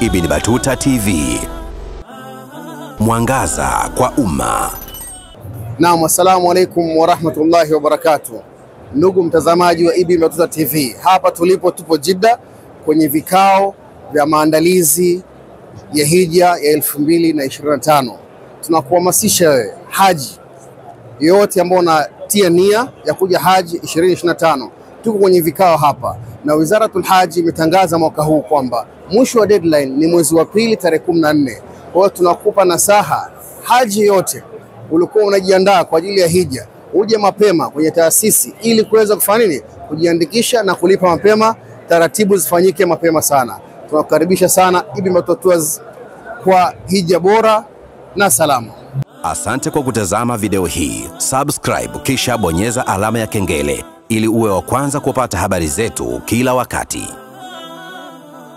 Ibada BATUTA TV, mwangaza kwa umma. Naam, assalamu alaikum wa rahmatullahi wa barakatuh. Ndugu mtazamaji wa Ibada BATUTA TV, hapa tupo Jeddah kwenye vikao vya maandalizi ya hija ya 2025. Tunakuhamasisha wewe haji yote ambao unatia nia ya kuja haji 2025. Tuko kwenye vikao hapa na Wizaratul Haji imetangaza mwaka huu kwamba mwisho wa deadline ni mwezi wa pili tarehe 14. Kwa hiyo tunakupa nasaha, haji yote ulikuwa unajiandaa kwa ajili ya hija, uje mapema kwenye taasisi ili kuweza kufanya nini? Kujiandikisha na kulipa mapema, taratibu zifanyike mapema sana. Tunakukaribisha sana Ibada BATUTA Tours kwa hija bora na salama. Asante kwa kutazama video hii. Subscribe kisha bonyeza alama ya kengele ili uwe wa kwanza kupata habari zetu kila wakati.